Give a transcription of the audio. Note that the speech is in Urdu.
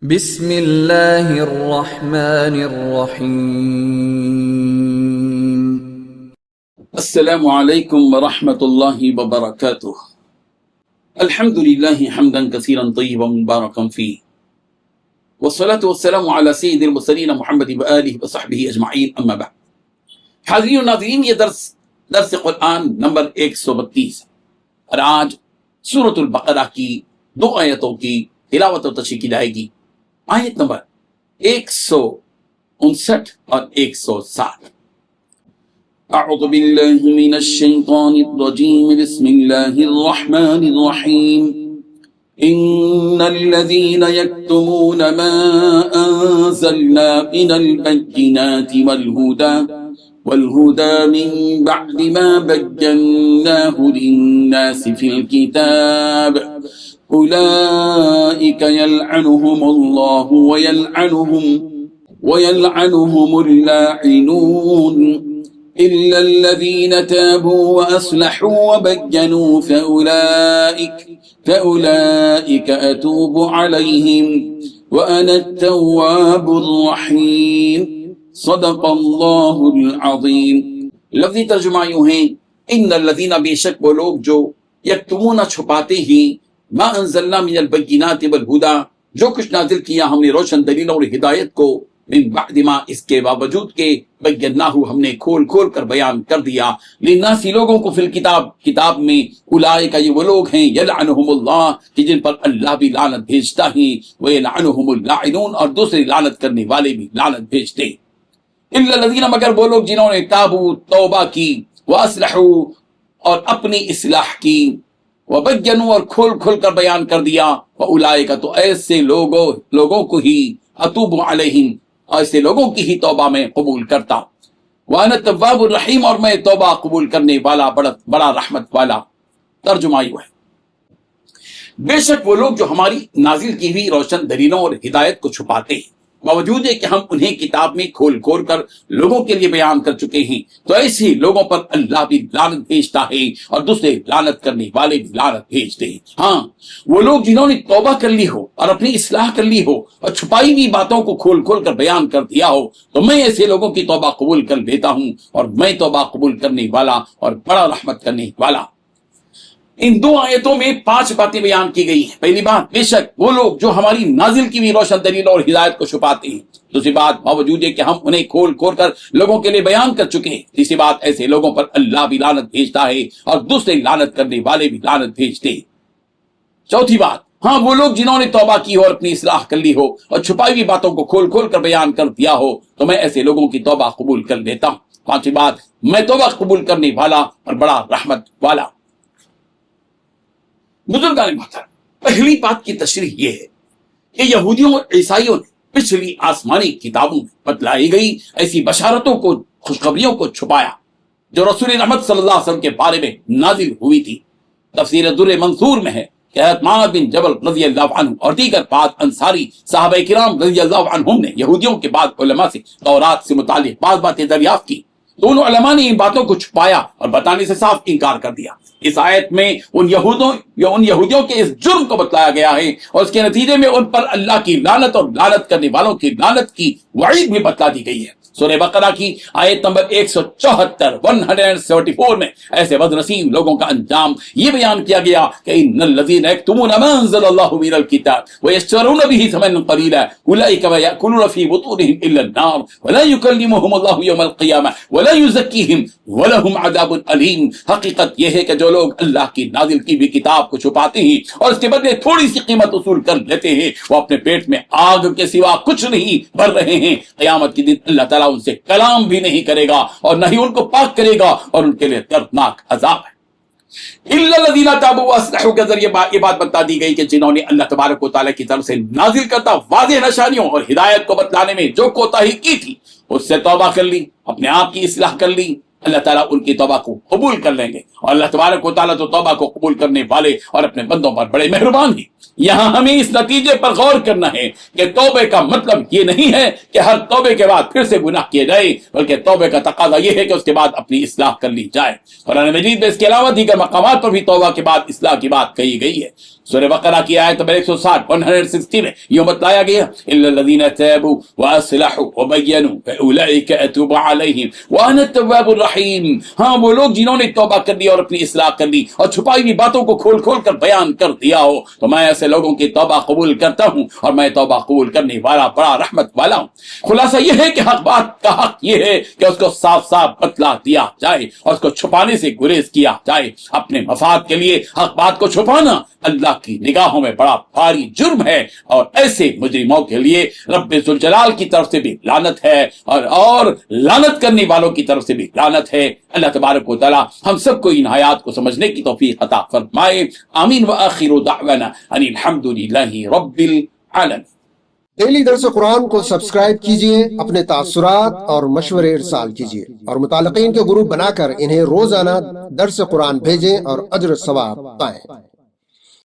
بسم اللہ الرحمن الرحیم۔ السلام علیکم ورحمۃ اللہ وبرکاتہ۔ الحمد للہ حمدا کثیرا طیبا مبارکا فیہ، والصلاة والسلام علی سید المرسلین محمد وآلہ وصحبہ اجمعین، اما بعد۔ حاضرین و ناظرین، یہ درس قرآن نمبر 132 اور آج سورۃ البقرہ کی 2 آیتوں کی تلاوت و تشریح کی جائے گی۔ آیت نمبر 159 اور 160۔ اعوذ باللہ من الشیطان الرجیم، بسم اللہ الرحمن الرحیم۔ ان الذین یکتمون ما انزلنا من البینات والہدى من بعد ما بیناہ للناس فی الکتاب أولئك يلعنهم الله ويلعنهم اللاعنون إلا الذين تابوا وأصلحوا وبينوا فأولئك أتوب عليهم وأنا التواب الرحيم۔ صدق اللہ العظیم۔ لفظی ترجمہ یوں ہے، ان الذین، بے شک وہ لوگ جو یکتمون چھپاتے ہی، ما انزلنا من البینات والہدی، جو کچھ نازل کیا ہم نے روشن دلیل اور ہدایت کو، من بعد ما، اس کے باوجود کے، بیناہ ہم نے کھول کھول کر بیان کر دیا، للناس لوگوں کو، فی الکتاب کتاب میں، اولئک یہ وہ لوگ ہیں، یلعنہم اللہ کہ جن پر اللہ بھی لعنت بھیجتا ہے، ویلعنہم اللاعنون اور دوسرے لعنت کرنے والے بھی لعنت بھیجتے، الا الذین مگر وہ لوگ جنہوں نے تابوا توبہ کی، واصلحوا اور اپنی اصلاح کی، وبینوا اور کھول کھول کر بیان کر دیا، واولئک تو ایسے لوگوں کو ہی، اتوب علیہم ایسے لوگوں کی ہی توبہ میں قبول کرتا، وانا التواب الرحیم اور میں توبہ قبول کرنے والا بڑا رحمت والا۔ ترجمہ یوں ہے، بے شک وہ لوگ جو ہماری نازل کی ہوئی روشن دلیلوں اور ہدایت کو چھپاتے ہیں، باوجود ہے کہ ہم انہیں کتاب میں کھول کھول کر لوگوں کے لیے بیان کر چکے ہیں، تو ایسے لوگوں پر اللہ بھی لعنت بھیجتا ہے اور دوسرے لعنت کرنے والے بھی لعنت بھیجتے ہیں۔ ہاں، وہ لوگ جنہوں نے توبہ کر لی ہو اور اپنی اصلاح کر لی ہو اور چھپائی ہوئی باتوں کو کھول کھول کر بیان کر دیا ہو، تو میں ایسے لوگوں کی توبہ قبول کر لیتا ہوں، اور میں توبہ قبول کرنے والا اور بڑا رحمت کرنے والا۔ ان 2 آیتوں میں 5 باتیں بیان کی گئی ہیں۔ پہلی بات، بے شک وہ لوگ جو ہماری نازل کی ہوئی روشن دلیل اور ہدایت کو چھپاتے ہیں۔ دوسری بات، باوجود ہے کہ ہم انہیں کھول کھول کر لوگوں کے لیے بیان کر چکے ہیں۔ تیسری بات، ایسے لوگوں پر اللہ بھی لعنت بھیجتا ہے اور دوسرے لعنت کرنے والے بھی لعنت بھیجتے ہیں۔ چوتھی بات، ہاں وہ لوگ جنہوں نے توبہ کی ہو اور اپنی اصلاح کر لی ہو اور چھپائی ہوئی باتوں کو کھول کھول کر بیان کر دیا ہو، تو میں ایسے لوگوں کی توبہ قبول کر لیتا ہوں۔ پانچویں بات، میں توبہ قبول کرنے والا اور بڑا رحمت والا۔ بزرگان محترم، پہلی بات کی تشریح یہ ہے کہ یہودیوں اور عیسائیوں نے پچھلی آسمانی کتابوں میں بتلائی گئی ایسی بشارتوں کو، خوشخبریوں کو چھپایا جو رسول رحمت صلی اللہ علیہ وسلم کے بارے میں نازل ہوئی تھی۔ تفسیر در منصور میں ہے کہ حضرت معاذ بن جبل رضی اللہ عنہ اور دیگر بعض انصاری صحابہ کرام رضی اللہ عنہم نے یہودیوں کے بعض علماء سے تورات سے متعلق بعض باتیں دریافت کی۔ دونوں علماء نے ان باتوں کو چھپایا اور بتانے سے صاف انکار کر دیا۔ اس آیت میں ان یہودیوں کے اس جرم کو بتلایا گیا ہے اور اس کے نتیجے میں ان پر اللہ کی لعنت اور لعنت کرنے والوں کی لعنت کی وعید بھی بتلا دی گئی ہے۔ سورہ بقرہ کی آیت نمبر 174 میں ایسے بدنصیب لوگوں کا انجام یہ بیان کیا گیا کہ ان الذین یکتمون ما انزل اللہ من الکتاب ویشترون به ثمنا قلیلا اولئک یأکلون فی بطونہم الا النار ولا یکلمہم اللہ یوم القیامہ ولا یزکیہم ولہم عذاب علیم۔ حقیقت یہ ہے کہ جو لوگ اللہ کی نازل کی ہوئی کتاب کو چھپاتے ہیں اور اس کے بدلے تھوڑی سی قیمت وصول کر لیتے ہیں، وہ اپنے پیٹ میں آگ کے سوا کچھ نہیں بھر رہے ہیں۔ قیامت کے دن اللہ تعالیٰ ان سے کلام بھی نہیں کرے گا اور نہ ہی ان کو پاک کرے گا، اور ان کے لیے دردناک عذاب ہے۔ الا الذین تابوا واصلحوا کے ذریعے یہ بات بتا دی گئی کہ جنہوں نے اللہ تبارک و تعالیٰ کی طرف سے نازل کرتا واضح نشانیوں اور ہدایت کو بتلانے میں جو کوتاہی کی تھی، اس سے توبہ کر لی، اپنے آپ کی اصلاح کر لی، اللہ تعالیٰ ان کی توبہ کو قبول کر لیں گے، اور اللہ تبارک و تعالیٰ تو توبہ کو قبول کرنے والے اور اپنے بندوں پر بڑے مہربان ہیں۔ یہاں ہمیں اس نتیجے پر غور کرنا ہے کہ توبے کا مطلب یہ نہیں ہے کہ ہر توبے کے بعد پھر سے گناہ کیے جائے، بلکہ توبے کا تقاضا یہ ہے کہ اس کے بعد اپنی اصلاح کر لی جائے۔ قرآن مجید میں اس کے علاوہ دیگر مقامات پر بھی توبہ کے بعد اصلاح کی بات کہی گئی ہے۔ سورہ بقرہ کی آیت نمبر 160 میں یوں بتلایا گیا الا الذين تابوا واصلحوا وبينوا فاولئك اتوب عليهم وانا التواب الرحيم. ہاں وہ لوگ جنہوں نے توبہ کر دی اور اپنی اصلاح کر دی اور چھپائی ہوئی باتوں کو کھول کھول کر بیان کر دیا ہو تو میں ایسے لوگوں کی توبہ قبول کرتا ہوں اور میں توبہ قبول کرنے والا بڑا رحمت والا ہوں. خلاصہ یہ ہے کہ حق بات کا حق یہ ہے کہ اس کو صاف صاف بتلا دیا جائے اور اس کو چھپانے سے گریز کیا جائے. اپنے مفاد کے لیے حق بات کو چھپانا اللہ کی نگاہوں میں بڑا بھاری جرم ہے اور ایسے مجرموں کے لیے رب ذوالجلال کی طرف سے بھی لعنت ہے اور لعنت کرنے والوں کی طرف سے بھی لعنت ہے. اللہ تبارک و تعالی ہم سب کو ان آیات کو سمجھنے کی توفیق عطا فرمائے. آمین. وآخر دعوانا ان الحمد للہ رب العالمین. ڈیلی درس قرآن کو سبسکرائب کیجئے، اپنے تاثرات اور مشورے ارسال کیجئے اور متعلقین کے گروپ بنا کر انہیں روزانہ درس قرآن بھیجیں اور اجر ثواب پائیں.